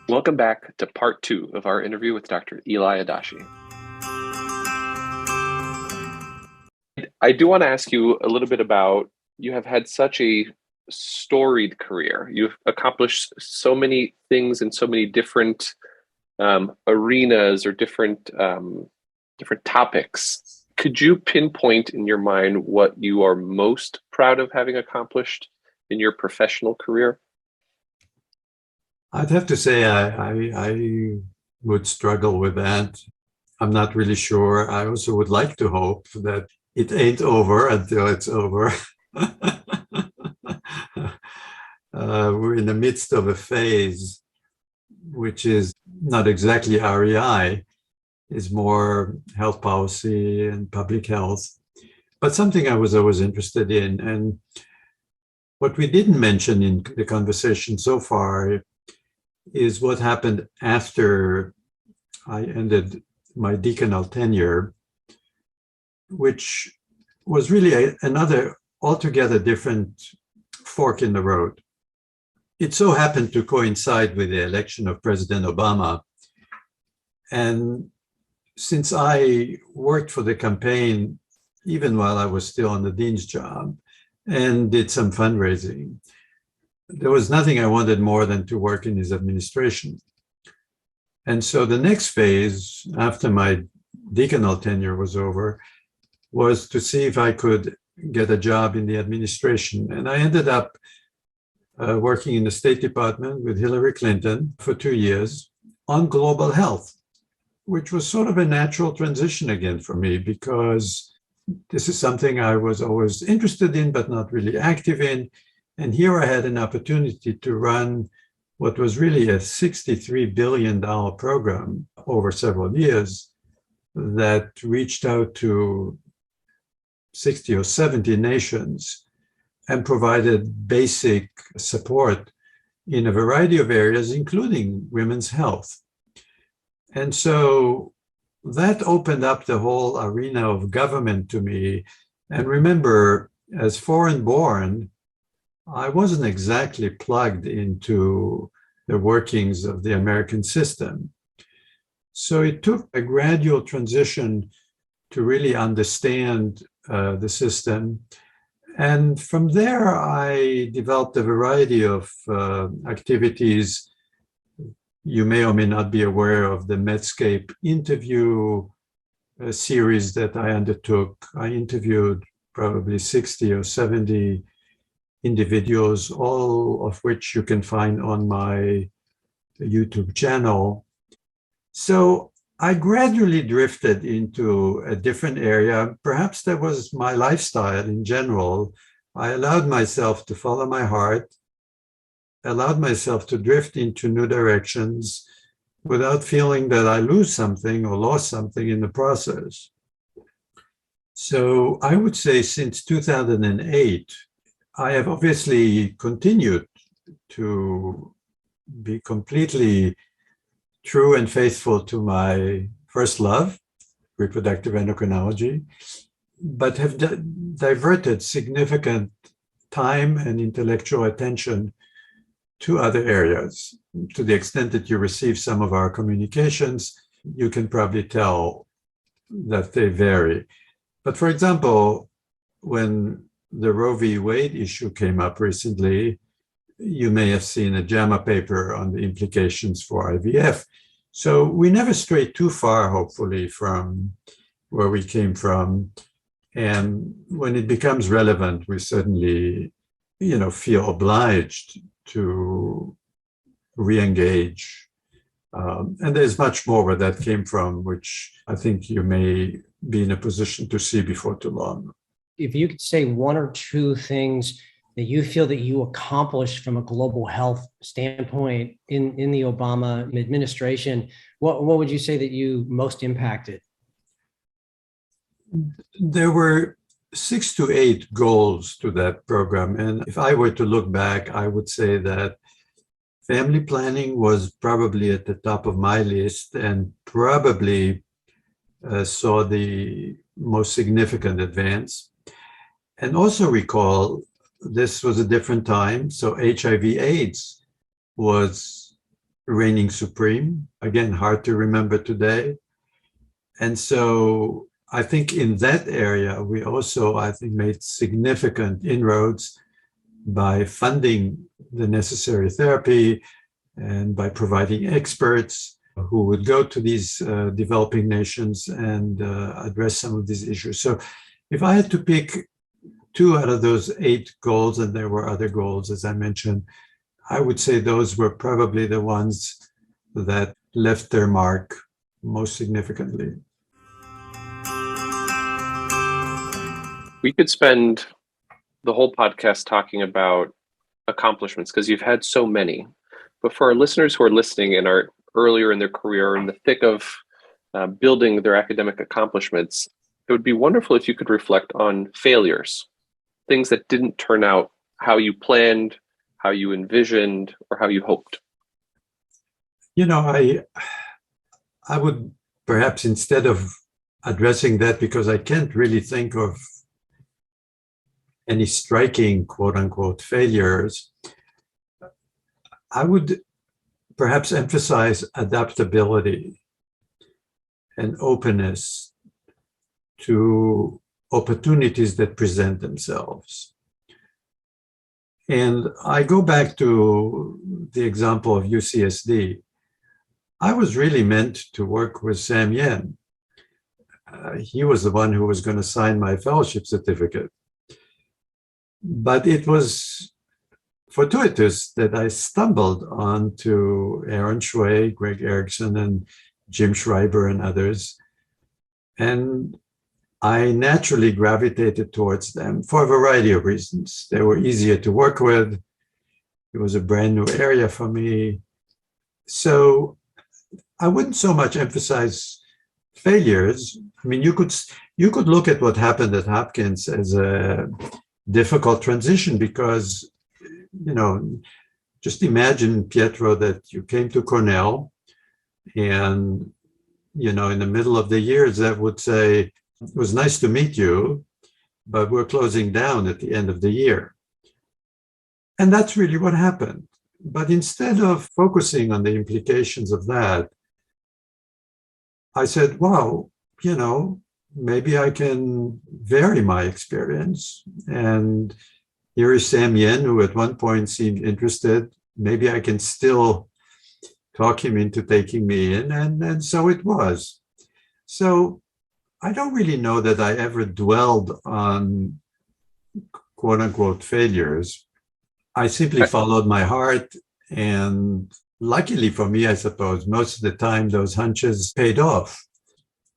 Welcome back to part two of our interview with Dr. Eli Adashi. I do want to ask you a little bit about, you have had such a storied career. You've accomplished so many things in so many different arenas or different topics. Could you pinpoint in your mind what you are most proud of having accomplished in your professional career? I'd have to say I would struggle with that. I'm not really sure. I also would like to hope that it ain't over until it's over. We're in the midst of a phase which is not exactly REI, is more health policy and public health, but something I was always interested in. And what we didn't mention in the conversation so far is what happened after I ended my decanal tenure, which was really another altogether different fork in the road. It so happened to coincide with the election of President Obama. And since I worked for the campaign, even while I was still on the dean's job, and did some fundraising, there was nothing I wanted more than to work in his administration. And so the next phase after my decanal tenure was over was to see if I could get a job in the administration. And I ended up working in the State Department with Hillary Clinton for 2 years on global health, which was sort of a natural transition again for me, because this is something I was always interested in, but not really active in. And here I had an opportunity to run what was really a $63 billion program over several years that reached out to 60 or 70 nations and provided basic support in a variety of areas, including women's health. And so that opened up the whole arena of government to me. And remember, as foreign born, I wasn't exactly plugged into the workings of the American system. So it took a gradual transition to really understand the system. And from there, I developed a variety of activities. You may or may not be aware of the Medscape interview series that I undertook. I interviewed probably 60 or 70 individuals, all of which you can find on my YouTube channel. So I gradually drifted into a different area. Perhaps that was my lifestyle in general. I allowed myself to follow my heart, allowed myself to drift into new directions without feeling that I lose something or lost something in the process. So I would say since 2008, I have obviously continued to be completely true and faithful to my first love, reproductive endocrinology, but have diverted significant time and intellectual attention to other areas. To the extent that you receive some of our communications, you can probably tell that they vary. But for example, when the Roe v. Wade issue came up recently, you may have seen a JAMA paper on the implications for IVF. So we never strayed too far, hopefully, from where we came from. And when it becomes relevant, we certainly, feel obliged to re-engage. And there's much more where that came from, which I think you may be in a position to see before too long. If you could say one or two things that you feel that you accomplished from a global health standpoint in the Obama administration, what would you say that you most impacted? There were 6 to 8 goals to that program. And if I were to look back, I would say that family planning was probably at the top of my list and probably saw the most significant advance. And also recall this was a different time. So HIV/AIDS was reigning supreme. Again, hard to remember today. And so I think in that area, we also, I think, made significant inroads by funding the necessary therapy and by providing experts who would go to these developing nations and address some of these issues. So if I had to pick 2 out of those 8 goals, and there were other goals, as I mentioned, I would say those were probably the ones that left their mark most significantly. We could spend the whole podcast talking about accomplishments because you've had so many. But for our listeners who are listening and are earlier in their career, in the thick of building their academic accomplishments, it would be wonderful if you could reflect on failures, things that didn't turn out how you planned, how you envisioned, or how you hoped. You know, I would perhaps, instead of addressing that, because I can't really think of any striking quote unquote failures, I would perhaps emphasize adaptability and openness to opportunities that present themselves. And I go back to the example of UCSD. I was really meant to work with Sam Yen. He was the one who was going to sign my fellowship certificate. But it was fortuitous that I stumbled onto Aaron Shui, Greg Erickson, and Jim Schreiber and others. And I naturally gravitated towards them for a variety of reasons. They were easier to work with. It was a brand new area for me. So I wouldn't so much emphasize failures. I mean, you could look at what happened at Hopkins as a difficult transition because, you know, just imagine, Pietro, that you came to Cornell and, you know, in the middle of the years that would say, it was nice to meet you, but we're closing down at the end of the year. And that's really what happened. But instead of focusing on the implications of that, I said, wow, you know, maybe I can vary my experience. And here is Sam Yen, who at one point seemed interested. Maybe I can still talk him into taking me in. And so it was. So I don't really know that I ever dwelled on quote unquote failures. I simply followed my heart. And luckily for me, I suppose, most of the time those hunches paid off.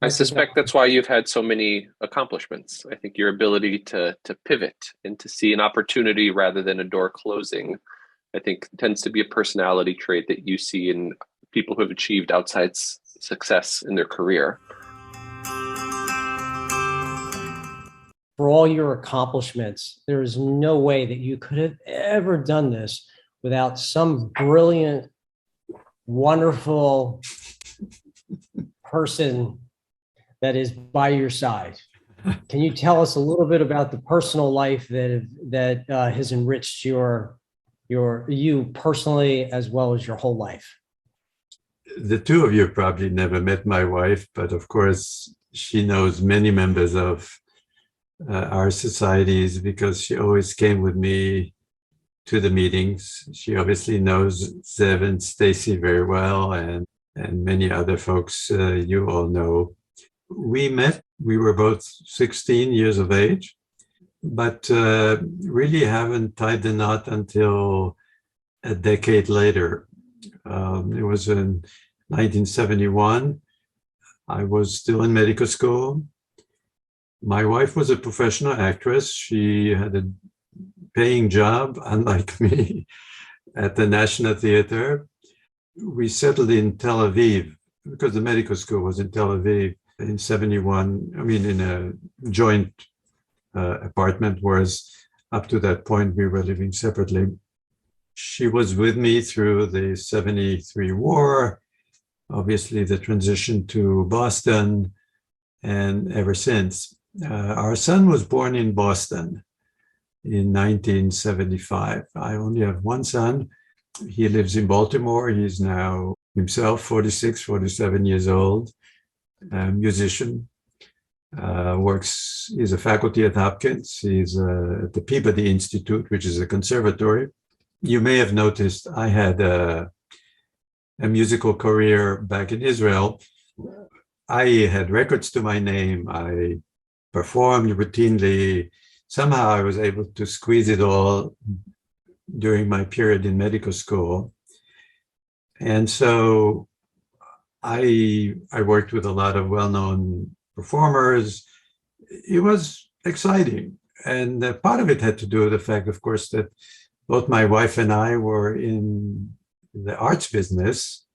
I suspect that's why you've had so many accomplishments. I think your ability to pivot and to see an opportunity rather than a door closing, I think tends to be a personality trait that you see in people who have achieved outside success in their career. For all your accomplishments, there is no way that you could have ever done this without some brilliant, wonderful person that is by your side. Can you tell us a little bit about the personal life that has enriched you personally as well as your whole life? The two of you probably never met my wife, but of course she knows many members of our societies because she always came with me to the meetings. She obviously knows Zev and Stacy very well, and many other folks you all know. We met, we were both 16 years of age, but really haven't tied the knot until a decade later. It was in 1971. I was still in medical school. My wife was a professional actress. She had a paying job, unlike me, at the National Theater. We settled in Tel Aviv because the medical school was in Tel Aviv in 71. I mean, in a joint apartment, whereas up to that point, we were living separately. She was with me through the 73 war, obviously the transition to Boston, and ever since. Our son was born in Boston. in 1975. I only have one son. He lives in Baltimore. He's now himself 46, 47 years old, a musician, he's a faculty at Hopkins. He's at the Peabody Institute, which is a conservatory. You may have noticed I had a musical career back in Israel. I had records to my name. I performed routinely. Somehow I was able to squeeze it all during my period in medical school. And so I worked with a lot of well-known performers. It was exciting. And part of it had to do with the fact, of course, that both my wife and I were in the arts business,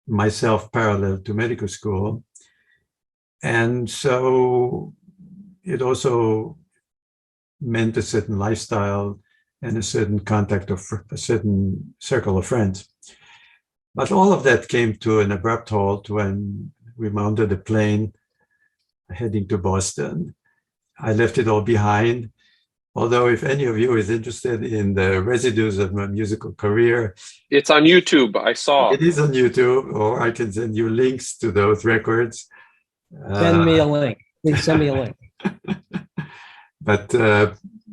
myself parallel to medical school. And so it also meant a certain lifestyle and a certain contact of a certain circle of friends. But all of that came to an abrupt halt when we mounted a plane heading to Boston. I left it all behind. Although if any of you is interested in the residues of my musical career, it's on YouTube. I saw it is on YouTube, or I can send you links to those records. Send me a link. Please send me a link. But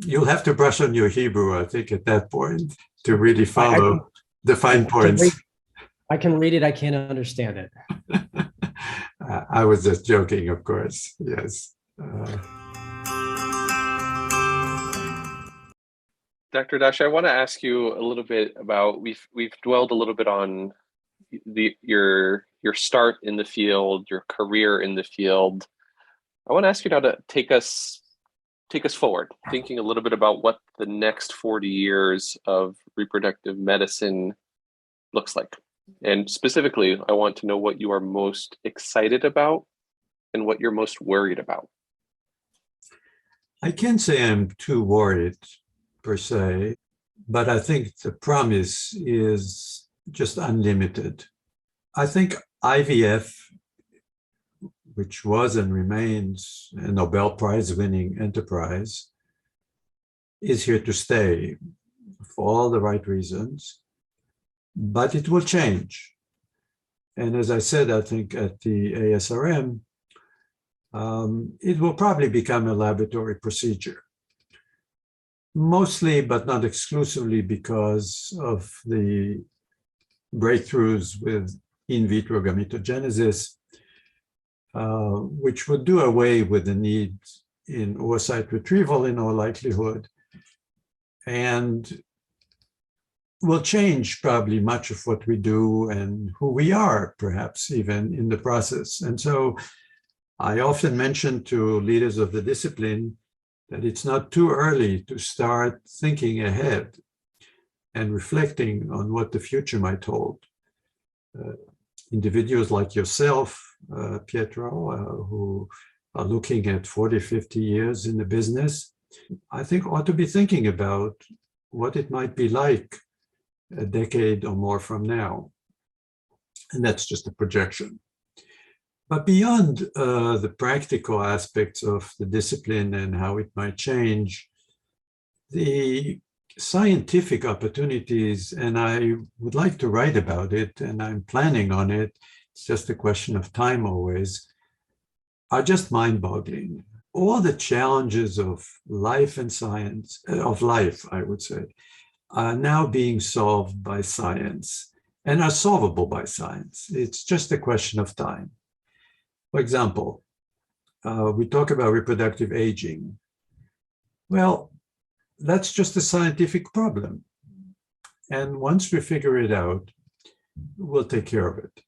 you'll have to brush on your Hebrew, I think, at that point to really follow the fine points. I can read it. I can't understand it. I was just joking, of course. Yes. Dr. Adashi, I want to ask you a little bit about we've dwelled a little bit on your start in the field, your career in the field. I want to ask you now to take us forward, thinking a little bit about what the next 40 years of reproductive medicine looks like. And specifically, I want to know what you are most excited about and what you're most worried about. I can't say I'm too worried per se, but I think the promise is just unlimited. I think IVF, which was and remains a Nobel Prize winning enterprise, is here to stay for all the right reasons, but it will change. And as I said, I think at the ASRM, it will probably become a laboratory procedure. Mostly, but not exclusively, because of the breakthroughs with in vitro gametogenesis, which would do away with the need in oocyte retrieval in all likelihood, and will change probably much of what we do and who we are, perhaps even in the process. And so I often mention to leaders of the discipline that it's not too early to start thinking ahead and reflecting on what the future might hold. Individuals like yourself, Pietro, who are looking at 40, 50 years in the business, I think ought to be thinking about what it might be like a decade or more from now. And that's just a projection. But beyond the practical aspects of the discipline and how it might change, the scientific opportunities, and I would like to write about it, and I'm planning on it, it's just a question of time always, are just mind-boggling. All the challenges of life and science, of life, I would say, are now being solved by science and are solvable by science. It's just a question of time. For example, we talk about reproductive aging. Well, that's just a scientific problem. And once we figure it out, we'll take care of it.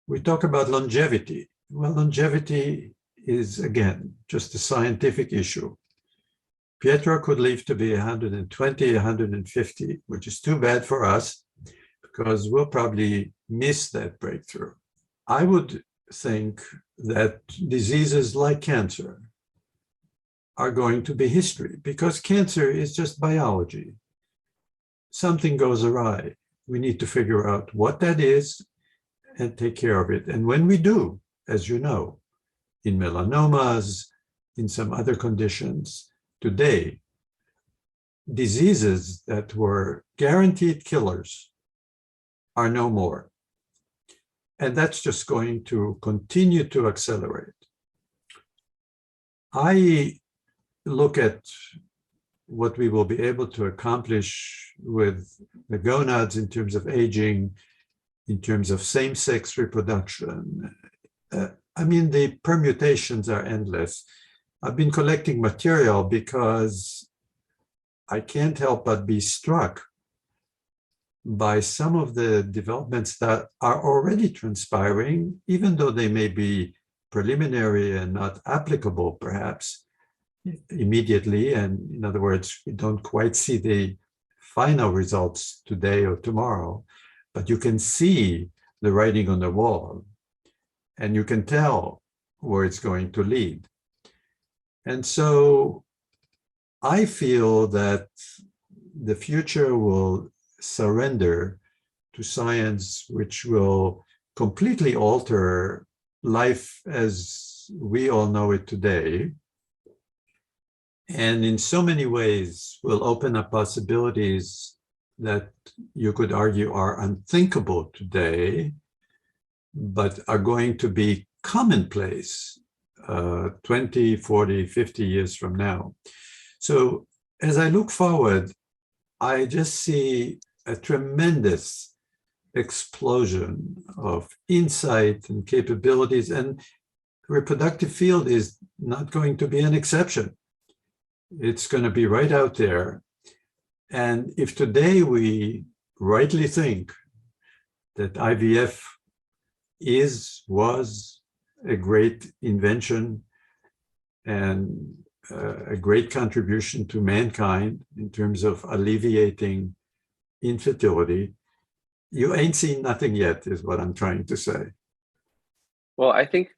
We talk about longevity. Well, longevity is, again, just a scientific issue. Pietro could live to be 120, 150, which is too bad for us because we'll probably miss that breakthrough. I would think that diseases like cancer are going to be history because cancer is just biology. Something goes awry. We need to figure out what that is and take care of it. And when we do, as you know, in melanomas, in some other conditions, today, diseases that were guaranteed killers are no more. And that's just going to continue to accelerate. I look at what we will be able to accomplish with the gonads in terms of aging, in terms of same-sex reproduction. I mean, the permutations are endless. I've been collecting material because I can't help but be struck by some of the developments that are already transpiring, even though they may be preliminary and not applicable, perhaps, immediately. And in other words, we don't quite see the final results today or tomorrow, but you can see the writing on the wall, and you can tell where it's going to lead. And so I feel that the future will surrender to science, which will completely alter life as we all know it today. And in so many ways will open up possibilities that you could argue are unthinkable today, but are going to be commonplace 20, 40, 50 years from now. So as I look forward, I just see a tremendous explosion of insight and capabilities, and the reproductive field is not going to be an exception. It's going to be right out there. And if today we rightly think that IVF was a great invention and a great contribution to mankind in terms of alleviating infertility, you ain't seen nothing yet, is what I'm trying to say. Well, I think,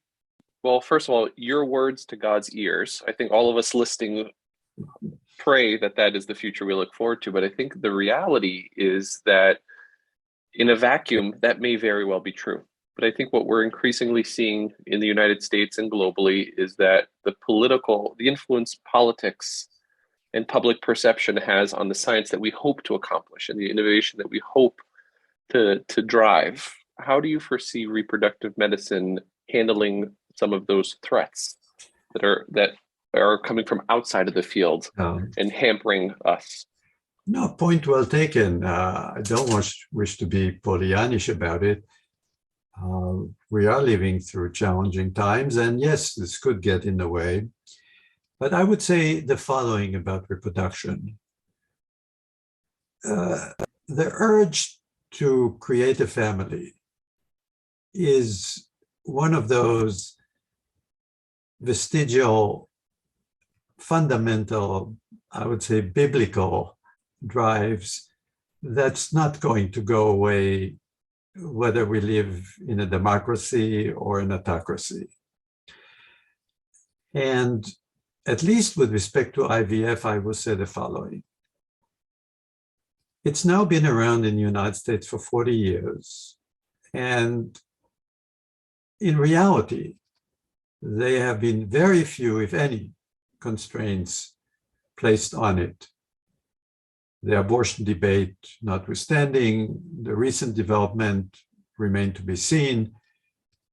well, first of all, your words to God's ears. I think all of us listening pray that that is the future we look forward to. But I think the reality is that in a vacuum, that may very well be true. But I think what we're increasingly seeing in the United States and globally is that the influence politics and public perception has on the science that we hope to accomplish and the innovation that we hope to drive. How do you foresee reproductive medicine handling some of those threats that are coming from outside of the field and hampering us? No, point well taken. I don't wish to be Pollyannish about it. We are living through challenging times, and yes, this could get in the way. But I would say the following about reproduction. The urge to create a family is one of those vestigial, fundamental, I would say biblical drives that's not going to go away whether we live in a democracy or an autocracy. And at least with respect to IVF, I will say the following. It's now been around in the United States for 40 years. And in reality, there have been very few, if any, constraints placed on it. The abortion debate notwithstanding, the recent development remain to be seen.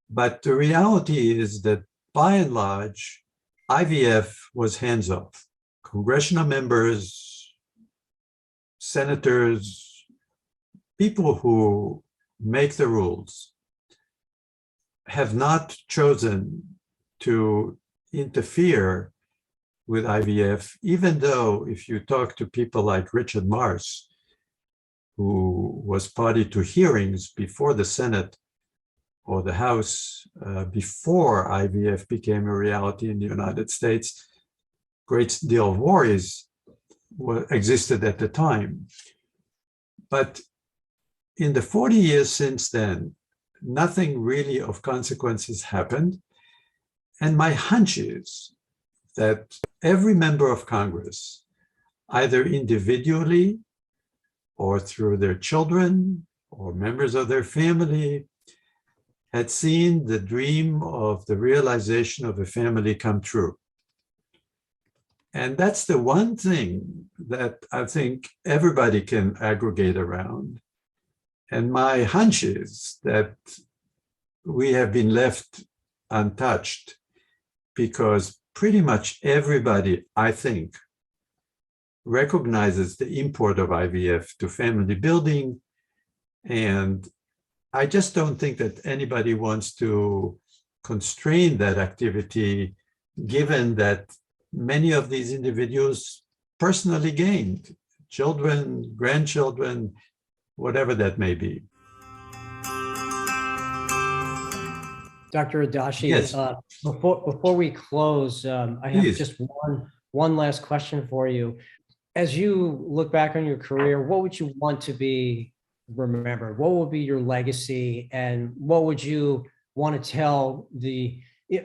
But the reality is that by and large, IVF was hands-off. Congressional members, senators, people who make the rules have not chosen to interfere with IVF, even though if you talk to people like Richard Marsh, who was party to hearings before the Senate or the House, before IVF became a reality in the United States, great deal of worries existed at the time. But in the 40 years since then, nothing really of consequence has happened. And my hunch is that every member of Congress, either individually or through their children or members of their family, had seen the dream of the realization of a family come true. And that's the one thing that I think everybody can aggregate around. And my hunch is that we have been left untouched because pretty much everybody, I think, recognizes the import of IVF to family building. And I just don't think that anybody wants to constrain that activity, given that many of these individuals personally gained children, grandchildren, whatever that may be. Dr. Adashi, Yes. Before we close, I have Please. just one last question for you. As you look back on your career, what would you want to be remembered? What would be your legacy, and what would you want to tell the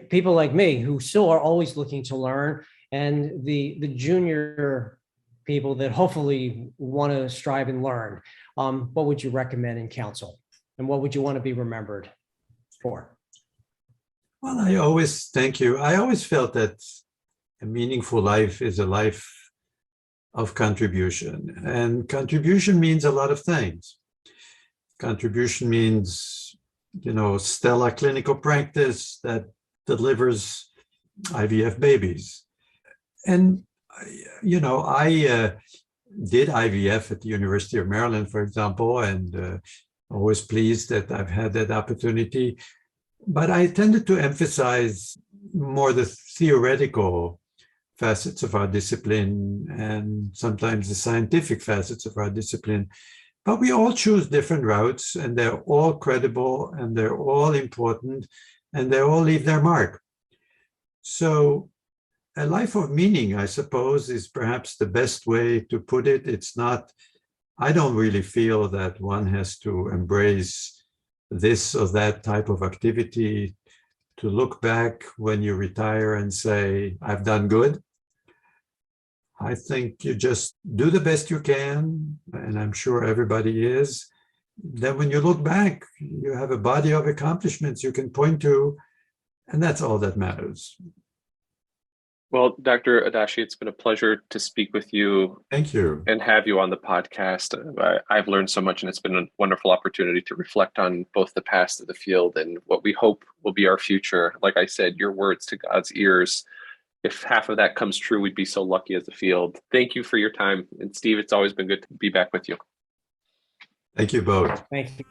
people like me who still are always looking to learn, and the junior people that hopefully want to strive and learn? What would you recommend and counsel, and what would you want to be remembered for? Well, thank you. I always felt that a meaningful life is a life of contribution. And contribution means a lot of things. Contribution means, stellar clinical practice that delivers IVF babies. And, I did IVF at the University of Maryland, for example, and always pleased that I've had that opportunity. But I tended to emphasize more the theoretical facets of our discipline and sometimes the scientific facets of our discipline. But we all choose different routes, and they're all credible, and they're all important, and they all leave their mark. So a life of meaning, I suppose, is perhaps the best way to put it. I don't really feel that one has to embrace this or that type of activity to look back when you retire and say, I've done good. I think you just do the best you can, and I'm sure everybody is. Then when you look back, you have a body of accomplishments you can point to, and that's all that matters. Well, Dr. Adashi, it's been a pleasure to speak with you. Thank you. And have you on the podcast. I've learned so much, and it's been a wonderful opportunity to reflect on both the past of the field and what we hope will be our future. Like I said, your words to God's ears. If half of that comes true, we'd be so lucky as a field. Thank you for your time. And Steve, it's always been good to be back with you. Thank you both. Thank you.